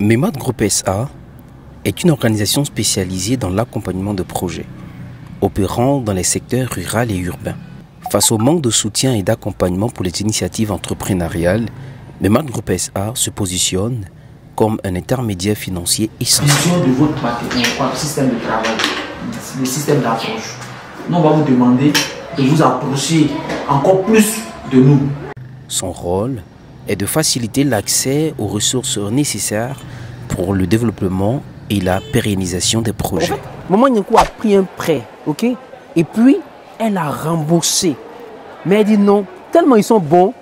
MEMAD Group SA est une organisation spécialisée dans l'accompagnement de projets, opérant dans les secteurs rural et urbains. Face au manque de soutien et d'accompagnement pour les initiatives entrepreneuriales, MEMAD Group SA se positionne comme un intermédiaire financier essentiel. Vision de votre système de travail, le système d'approche. Nous, on va vous demander de vous approcher encore plus de nous. Son rôle est de faciliter l'accès aux ressources nécessaires pour le développement et la pérennisation des projets. En fait, Maman Nyankou a pris un prêt, ok? Et puis, elle a remboursé. Mais elle dit non, tellement ils sont bons,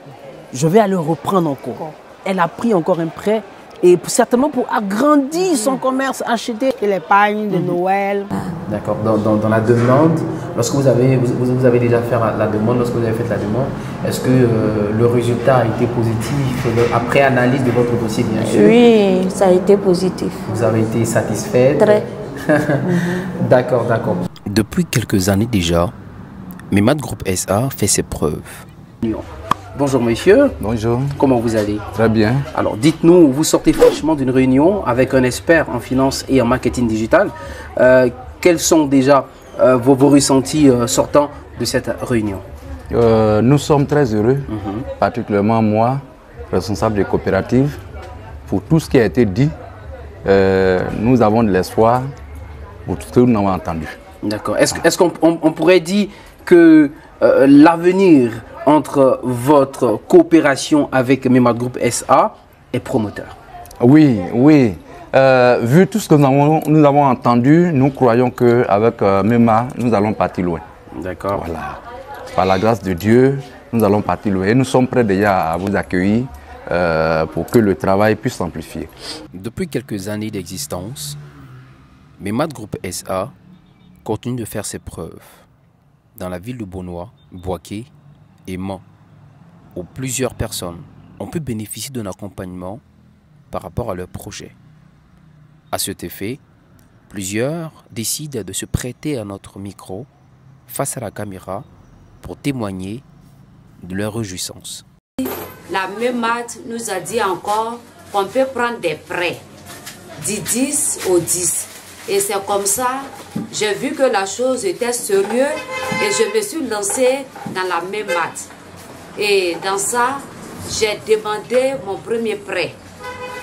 je vais aller reprendre encore. Elle a pris encore un prêt et certainement pour agrandir son commerce, acheter l'épargne de Noël. D'accord. Dans la demande, lorsque vous avez déjà fait la demande, lorsque vous avez fait la demande, est-ce que le résultat a été positif après analyse de votre dossier, bien sûr? Oui, ça a été positif. Vous avez été satisfaite? Très. D'accord. Depuis quelques années déjà, MEMAD Group SA fait ses preuves. Bonjour monsieur. Bonjour. Comment vous allez? Très bien. Alors dites-nous, vous sortez fraîchement d'une réunion avec un expert en finance et en marketing digital. Quels sont déjà vos ressentis sortant de cette réunion? Nous sommes très heureux, particulièrement moi, responsable des coopératives, pour tout ce qui a été dit. Nous avons de l'espoir pour tout ce que nous avons entendu. D'accord. Est-ce qu'on pourrait dire que l'avenir entre votre coopération avec MEMAD Group SA est promoteur? Oui. Vu tout ce que nous avons entendu, nous croyons qu'avec MEMA, nous allons partir loin. D'accord. Voilà. Par la grâce de Dieu, nous allons partir loin. Et nous sommes prêts déjà à vous accueillir pour que le travail puisse s'amplifier. Depuis quelques années d'existence, MEMAD Group SA continue de faire ses preuves dans la ville de Bonois, Boaké et Mans, où plusieurs personnes ont pu bénéficier d'un accompagnement par rapport à leur projet. À cet effet, plusieurs décident de se prêter à notre micro face à la caméra pour témoigner de leur réjouissance. La MEMAD nous a dit encore qu'on peut prendre des prêts du 10 au 10. Et c'est comme ça, j'ai vu que la chose était sérieuse et je me suis lancée dans la MEMAD. Et dans ça, j'ai demandé mon premier prêt.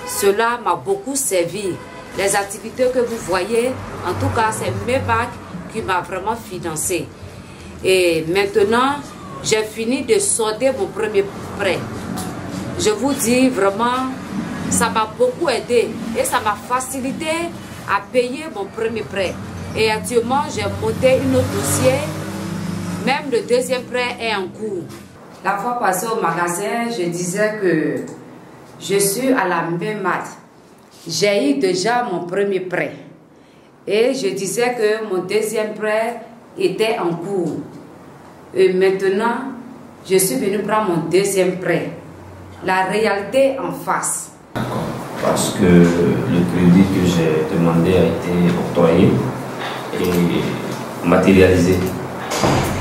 Cela m'a beaucoup servi. Les activités que vous voyez, en tout cas, c'est MEMAD qui m'a vraiment financé. Et maintenant, j'ai fini de solder mon premier prêt. Je vous dis vraiment, ça m'a beaucoup aidé et ça m'a facilité à payer mon premier prêt. Et actuellement, j'ai monté un autre dossier. Même le deuxième prêt est en cours. La fois passée au magasin, je disais que je suis à la MEMAD. J'ai eu déjà mon premier prêt. Et je disais que mon deuxième prêt était en cours. Et maintenant, je suis venue prendre mon deuxième prêt. La réalité en face. D'accord. Parce que le crédit que j'ai demandé a été octroyé et matérialisé.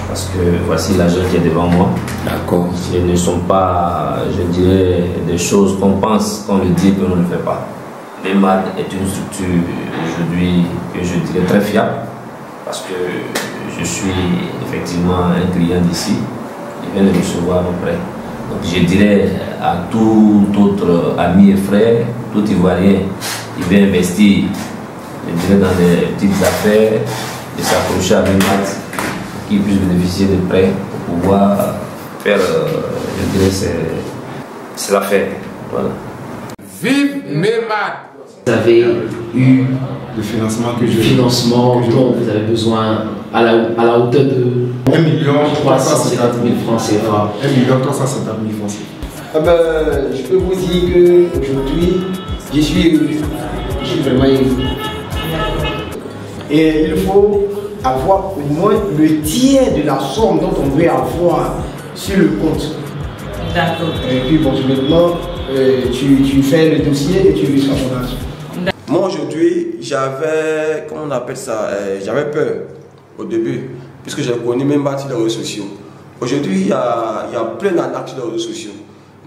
Parce que voici l'argent qui est devant moi. D'accord. Ce ne sont pas, je dirais, des choses qu'on pense, qu'on le dit, que l'on ne fait pas. MEMAD est une structure aujourd'hui que je dirais très fiable. Parce que je suis effectivement un client d'ici. Je viens de recevoir mon prêt. Donc je dirais à tout autre ami et frère, tout Ivoirien qui veut investir, je dirais dans des petites affaires, de s'approcher à MEMAD, qui puisse bénéficier de prêts pour pouvoir faire, je dirais, c'est l'affaire. Voilà. Vive MEMAD! Vous avez eu Le financement que dont vous avez besoin à la hauteur de 1 350 000 francs CFA. 1 350 000 francs CFA. Je peux vous dire qu'aujourd'hui, je suis vraiment heureux. Et il faut avoir au moins le tiers de la somme dont on veut avoir sur le compte. D'accord. Et puis bon, maintenant, tu fais le dossier et tu reçois ton argent. Moi aujourd'hui, j'avais, comment on appelle ça, j'avais peur au début, puisque j'ai connu même pas sur les réseaux sociaux. Aujourd'hui, il y a plein d'arnaques sur les réseaux sociaux.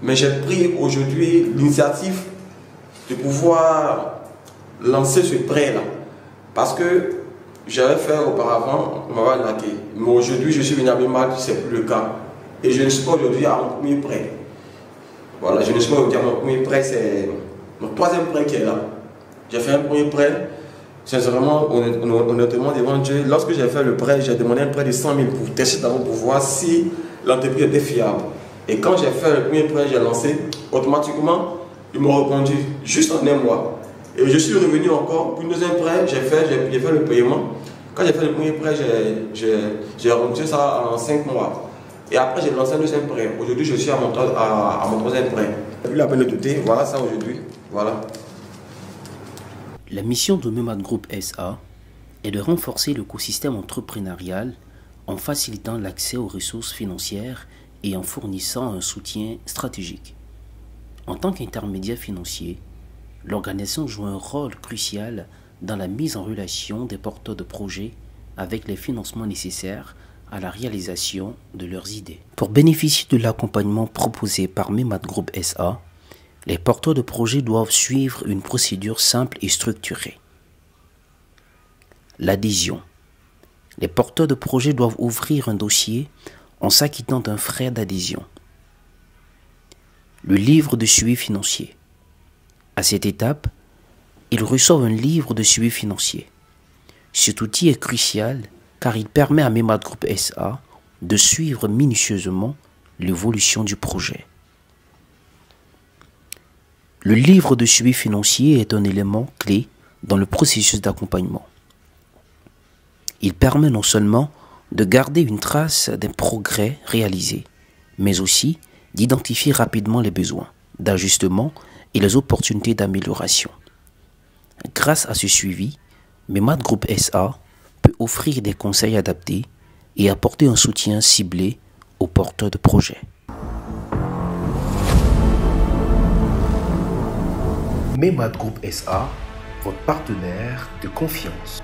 Mais j'ai pris aujourd'hui l'initiative de pouvoir lancer ce prêt-là. Parce que j'avais fait auparavant, on m'avait arnaqué. Mais aujourd'hui, je suis venu à Memad, ce n'est plus le cas. Et je ne suis pas aujourd'hui à mon premier prêt. Voilà, je ne suis pas aujourd'hui à mon premier prêt, c'est mon troisième prêt qui est là. J'ai fait un premier prêt, sincèrement, honnêtement, devant Dieu. Lorsque j'ai fait le prêt, j'ai demandé un prêt de 100 000 pour tester d'abord pour voir si l'entreprise était fiable. Et quand j'ai fait le premier prêt, j'ai lancé, automatiquement, ils m'ont répondu juste en un mois. Et je suis revenu encore pour une deuxième prêt, j'ai fait le paiement. Quand j'ai fait le premier prêt, j'ai remboursé ça en 5 mois. Et après, j'ai lancé un deuxième prêt. Aujourd'hui, je suis à mon troisième prêt. J'ai eu la peine de douter, voilà ça aujourd'hui. Voilà. La mission de Memad Group SA est de renforcer l'écosystème entrepreneurial en facilitant l'accès aux ressources financières et en fournissant un soutien stratégique. En tant qu'intermédiaire financier, l'organisation joue un rôle crucial dans la mise en relation des porteurs de projets avec les financements nécessaires à la réalisation de leurs idées. Pour bénéficier de l'accompagnement proposé par Memad Group SA, les porteurs de projets doivent suivre une procédure simple et structurée. L'adhésion. Les porteurs de projets doivent ouvrir un dossier en s'acquittant d'un frais d'adhésion. Le livre de suivi financier. À cette étape, ils reçoivent un livre de suivi financier. Cet outil est crucial car il permet à Memad Group SA de suivre minutieusement l'évolution du projet. Le livre de suivi financier est un élément clé dans le processus d'accompagnement. Il permet non seulement de garder une trace des progrès réalisés, mais aussi d'identifier rapidement les besoins d'ajustement et les opportunités d'amélioration. Grâce à ce suivi, Memad Group SA peut offrir des conseils adaptés et apporter un soutien ciblé aux porteurs de projets. Memad Group SA, votre partenaire de confiance.